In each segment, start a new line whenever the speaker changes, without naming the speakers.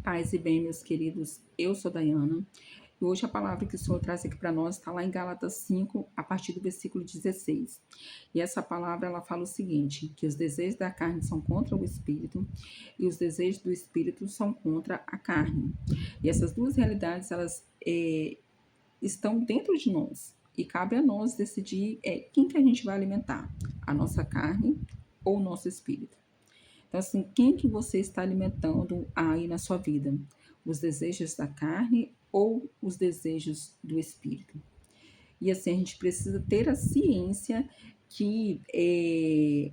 Paz e bem, meus queridos, eu sou Dayana e hoje a palavra que o Senhor traz aqui para nós está lá em Gálatas 5, a partir do versículo 16. E essa palavra ela fala o seguinte: que os desejos da carne são contra o espírito e os desejos do espírito são contra a carne. E essas duas realidades elas estão dentro de nós e cabe a nós decidir quem que a gente vai alimentar, a nossa carne ou o nosso espírito. Então, assim, quem que você está alimentando aí na sua vida? Os desejos da carne ou os desejos do espírito? E assim, a gente precisa ter a ciência que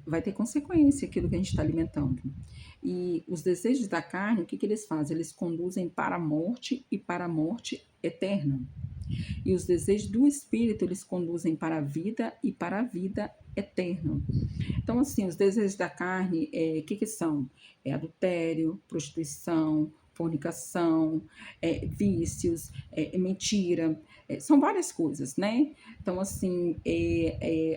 vai ter consequência aquilo que a gente está alimentando. E os desejos da carne, o que eles fazem? Eles conduzem para a morte e para a morte eterna. E os desejos do espírito, eles conduzem para a vida e para a vida eterna. Então, assim, os desejos da carne, que são? É adultério, prostituição, fornicação, vícios, mentira, são várias coisas, né? Então, assim,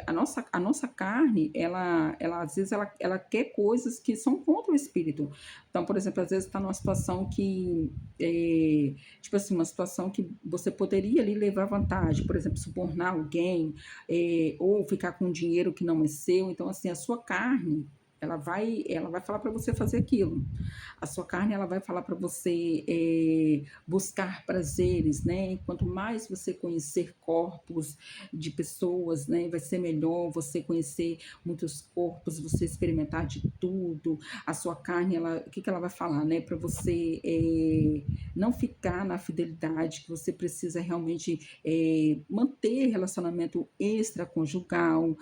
a nossa carne, ela às vezes, ela quer coisas que são contra o espírito. Então, por exemplo, às vezes está numa situação que, tipo assim, uma situação que você poderia ali levar vantagem, por exemplo, subornar alguém, ou ficar com dinheiro que não é seu. Então, assim, a sua carne, ela vai falar para você fazer aquilo. A sua carne, ela vai falar para você buscar prazeres, né? Quanto mais você conhecer corpos de pessoas, né? Vai ser melhor você conhecer muitos corpos, você experimentar de tudo. A sua carne, o que ela vai falar, né? Para você não ficar na fidelidade, que você precisa realmente manter relacionamento extraconjugal.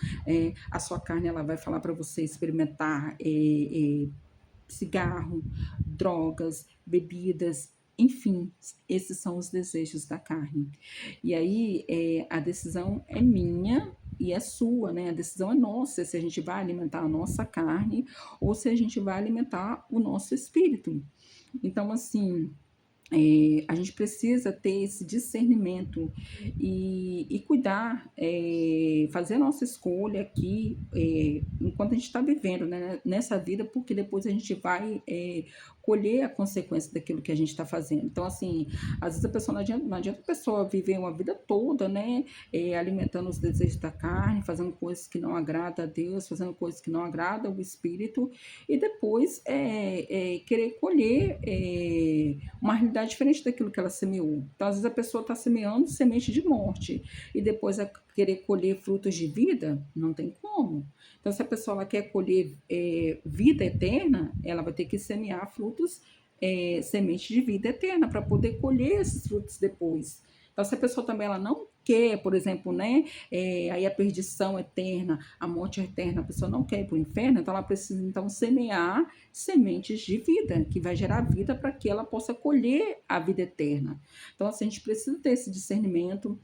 A sua carne, ela vai falar para você experimentar cigarro, drogas, bebidas, enfim, esses são os desejos da carne. E aí a decisão é minha e é sua, né? A decisão é nossa se a gente vai alimentar a nossa carne ou se a gente vai alimentar o nosso espírito. Então, assim, a gente precisa ter esse discernimento e cuidar, fazer a nossa escolha aqui, enquanto a gente está vivendo, né, nessa vida, porque depois a gente vai colher a consequência daquilo que a gente está fazendo. Então, assim, às vezes a pessoa não adianta a pessoa viver uma vida toda, né, alimentando os desejos da carne, fazendo coisas que não agradam a Deus, fazendo coisas que não agradam o Espírito, e depois querer colher uma realidade diferente daquilo que ela semeou. Então, às vezes, a pessoa está semeando semente de morte e depois querer colher frutos de vida, não tem como. Então, se a pessoa ela quer colher vida eterna, ela vai ter que semear frutos, semente de vida eterna, para poder colher esses frutos depois. Então, se a pessoa também ela não quer, por exemplo, né, aí a perdição eterna, a morte eterna, a pessoa não quer ir para o inferno, então ela precisa então semear sementes de vida, que vai gerar vida para que ela possa colher a vida eterna. Então, assim, a gente precisa ter esse discernimento,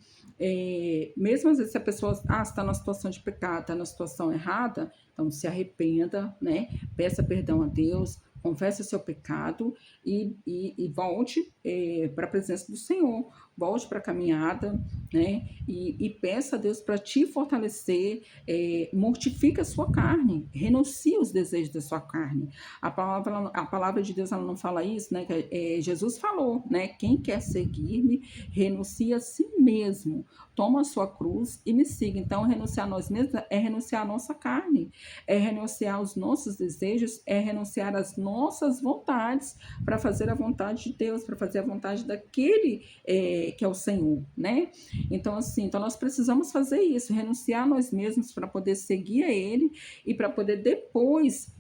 mesmo às vezes se a pessoa está numa situação de pecado, está numa situação errada, então se arrependa, né, peça perdão a Deus, confesse o seu pecado e volte para a presença do Senhor, volte para a caminhada, né? E peça a Deus para te fortalecer, mortifica a sua carne, renuncie os desejos da sua carne. A palavra de Deus ela não fala isso, né? Jesus falou, né? Quem quer seguir-me, renuncia a si mesmo, toma a sua cruz e me siga. Então, renunciar a nós mesmos é renunciar a nossa carne, é renunciar aos nossos desejos, é renunciar às nossas vontades para fazer a vontade de Deus, para fazer a vontade daquele que é o Senhor, né? Então, assim, então nós precisamos fazer isso, renunciar a nós mesmos para poder seguir a Ele e para poder depois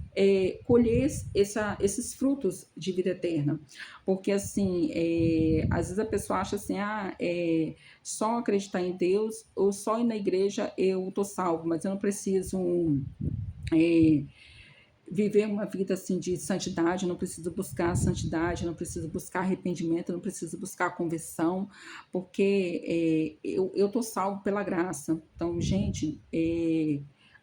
colher esses frutos de vida eterna. Porque, assim, às vezes a pessoa acha assim, só acreditar em Deus ou só ir na igreja eu tô salvo, mas eu não preciso viver uma vida assim de santidade, eu não preciso buscar santidade, eu não preciso buscar arrependimento, eu não preciso buscar conversão, porque eu tô salvo pela graça. Então, gente,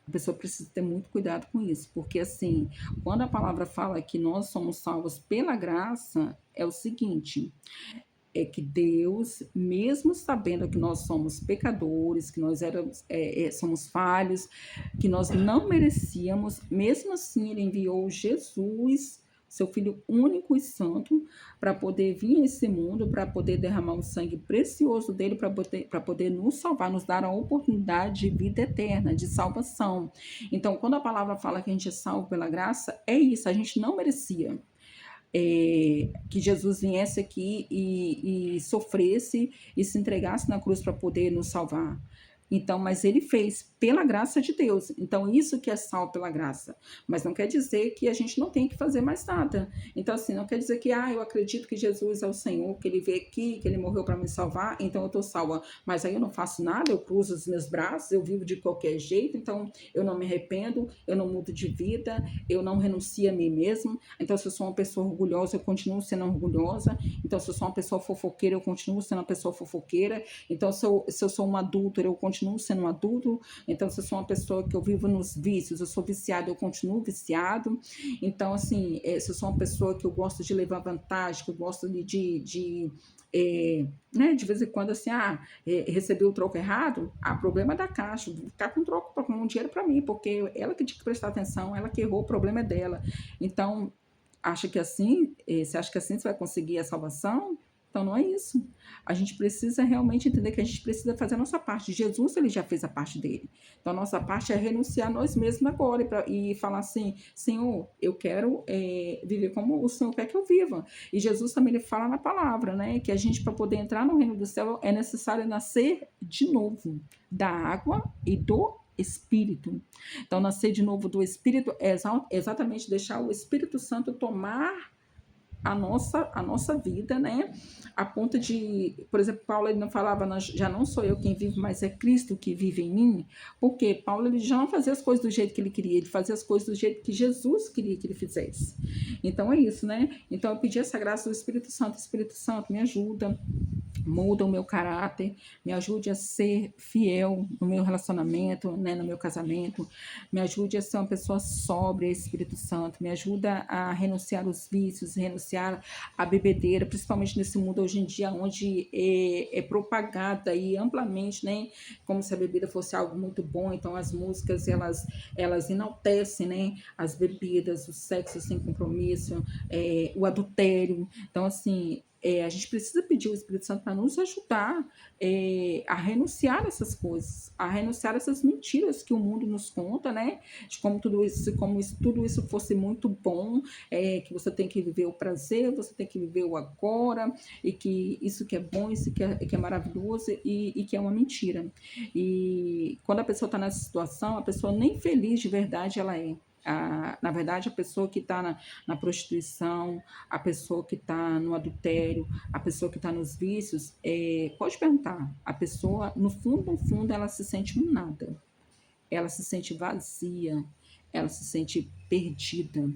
a pessoa precisa ter muito cuidado com isso, porque assim, quando a palavra fala que nós somos salvos pela graça, é o seguinte: que Deus, mesmo sabendo que nós somos pecadores, que nós somos falhos, que nós não merecíamos, mesmo assim Ele enviou Jesus, seu Filho único e santo, para poder vir a esse mundo, para poder derramar o sangue precioso dele, para poder nos salvar, nos dar a oportunidade de vida eterna, de salvação. Então, quando a palavra fala que a gente é salvo pela graça, é isso, a gente não merecia. Que Jesus viesse aqui e sofresse e se entregasse na cruz para poder nos salvar. Então, mas ele fez pela graça de Deus. Então, isso que é salvo pela graça. Mas não quer dizer que a gente não tem que fazer mais nada. Então, assim, não quer dizer que, eu acredito que Jesus é o Senhor, que ele veio aqui, que ele morreu para me salvar, então eu estou salva. Mas aí eu não faço nada, eu cruzo os meus braços, eu vivo de qualquer jeito, então eu não me arrependo, eu não mudo de vida, eu não renuncio a mim mesmo. Então, se eu sou uma pessoa orgulhosa, eu continuo sendo orgulhosa. Então, se eu sou uma pessoa fofoqueira, eu continuo sendo uma pessoa fofoqueira. Então, se eu sou uma adúltera, eu continuo sendo um adulto. Então, se eu sou uma pessoa que eu vivo nos vícios, eu sou viciado, eu continuo viciado. Então, assim, se eu sou uma pessoa que eu gosto de levar vantagem, que eu gosto de vez em quando, assim, recebi o troco errado, problema é da Caixa, vou ficar com troco, com um dinheiro para mim, porque ela que tinha que prestar atenção, ela que errou, o problema é dela. Então, você acha que assim você vai conseguir a salvação? Então não é isso. A gente precisa realmente entender que a gente precisa fazer a nossa parte. Jesus, ele já fez a parte dele. Então a nossa parte é renunciar a nós mesmos agora e falar assim, Senhor, eu quero viver como o Senhor quer que eu viva. E Jesus também ele fala na palavra, né, que a gente para poder entrar no reino do céu é necessário nascer de novo da água e do Espírito. Então, nascer de novo do Espírito é exatamente deixar o Espírito Santo tomar a nossa vida, né? A ponto de, por exemplo, Paulo ele não falava, já não sou eu quem vive, mas é Cristo que vive em mim, porque Paulo ele já não fazia as coisas do jeito que ele queria, ele fazia as coisas do jeito que Jesus queria que ele fizesse. Então é isso, né? Então eu pedi essa graça do Espírito Santo, me ajuda, muda o meu caráter, me ajude a ser fiel no meu relacionamento, né, no meu casamento, me ajude a ser uma pessoa sóbria, Espírito Santo, me ajuda a renunciar aos vícios, renunciar à bebedeira, principalmente nesse mundo hoje em dia, onde é propagada e amplamente, né, como se a bebida fosse algo muito bom, então as músicas, elas enaltecem, né, as bebidas, o sexo sem compromisso, o adultério, então assim, a gente precisa pedir o Espírito Santo para nos ajudar a renunciar essas coisas, a renunciar essas mentiras que o mundo nos conta, né? De como tudo isso fosse muito bom, que você tem que viver o prazer, você tem que viver o agora, e que isso que é bom, isso que é maravilhoso e que é uma mentira. E quando a pessoa está nessa situação, a pessoa nem feliz de verdade ela é. Na verdade, a pessoa que está na prostituição, a pessoa que está no adultério, a pessoa que está nos vícios, pode perguntar, a pessoa, no fundo, ela se sente um nada, ela se sente vazia, ela se sente perdida,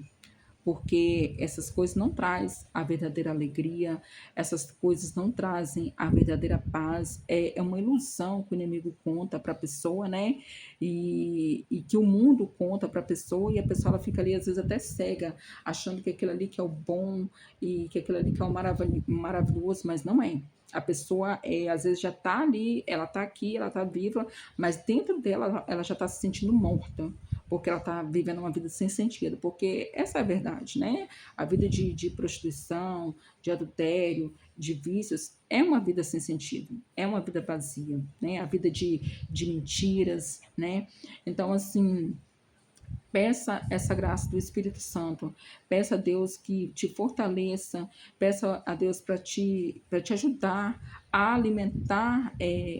porque essas coisas não trazem a verdadeira alegria, essas coisas não trazem a verdadeira paz, é uma ilusão que o inimigo conta para a pessoa, né? E que o mundo conta para a pessoa, e a pessoa ela fica ali, às vezes, até cega, achando que aquilo ali que é o bom e que aquilo ali que é o maravilhoso, mas não é. A pessoa, às vezes, já está ali, ela está aqui, ela está viva, mas dentro dela, ela já está se sentindo morta, porque ela está vivendo uma vida sem sentido, porque essa é a verdade, né? A vida de prostituição, de adultério, de vícios, é uma vida sem sentido, é uma vida vazia, né? A vida de mentiras, né? Então, assim, peça essa graça do Espírito Santo, peça a Deus que te fortaleça, peça a Deus para te ajudar a alimentar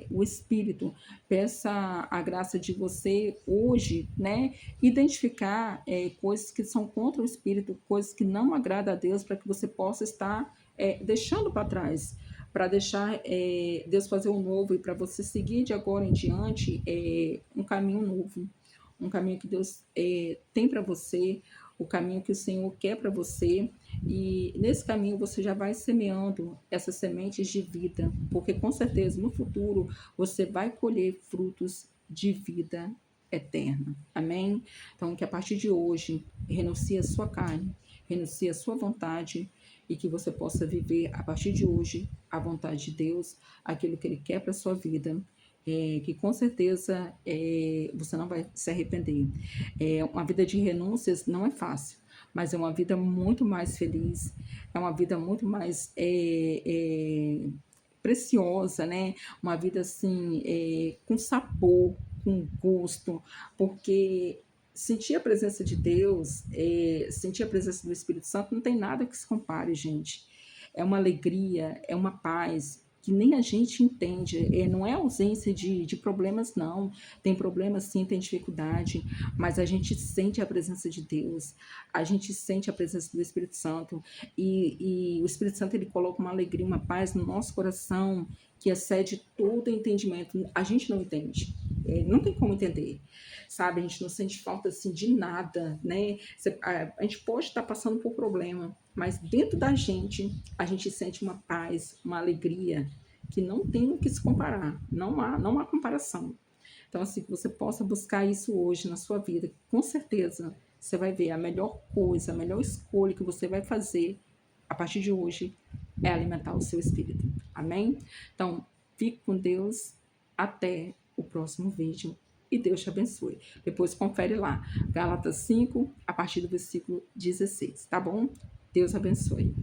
o Espírito, peça a graça de você hoje, né, identificar coisas que são contra o Espírito, coisas que não agradam a Deus, para que você possa estar deixando para trás, para deixar Deus fazer um novo e para você seguir de agora em diante um caminho novo, um caminho que Deus tem para você, o caminho que o Senhor quer para você. E nesse caminho você já vai semeando essas sementes de vida, porque com certeza no futuro você vai colher frutos de vida eterna. Amém? Então, que a partir de hoje renuncie a sua carne, renuncie a sua vontade e que você possa viver a partir de hoje a vontade de Deus, aquilo que Ele quer para a sua vida, que com certeza você não vai se arrepender. Uma vida de renúncias não é fácil, mas é uma vida muito mais feliz, é uma vida muito mais preciosa, né? Uma vida assim, com sabor, com gosto, porque sentir a presença de Deus, sentir a presença do Espírito Santo, não tem nada que se compare, gente. É uma alegria, é uma paz que nem a gente entende. Não é ausência de problemas, não. Tem problemas, sim, tem dificuldade, mas a gente sente a presença de Deus, a gente sente a presença do Espírito Santo, e o Espírito Santo ele coloca uma alegria, uma paz no nosso coração que excede todo entendimento. A gente não entende, não tem como entender, sabe? A gente não sente falta assim de nada, né? A gente pode estar passando por problema, mas dentro da gente a gente sente uma paz, uma alegria que não tem o que se comparar, não há comparação. Então, assim, que você possa buscar isso hoje na sua vida, com certeza você vai ver a melhor coisa, a melhor escolha que você vai fazer a partir de hoje é alimentar o seu espírito. Amém? Então, fique com Deus. Até o próximo vídeo. E Deus te abençoe. Depois confere lá. Gálatas 5, a partir do versículo 16. Tá bom? Deus abençoe.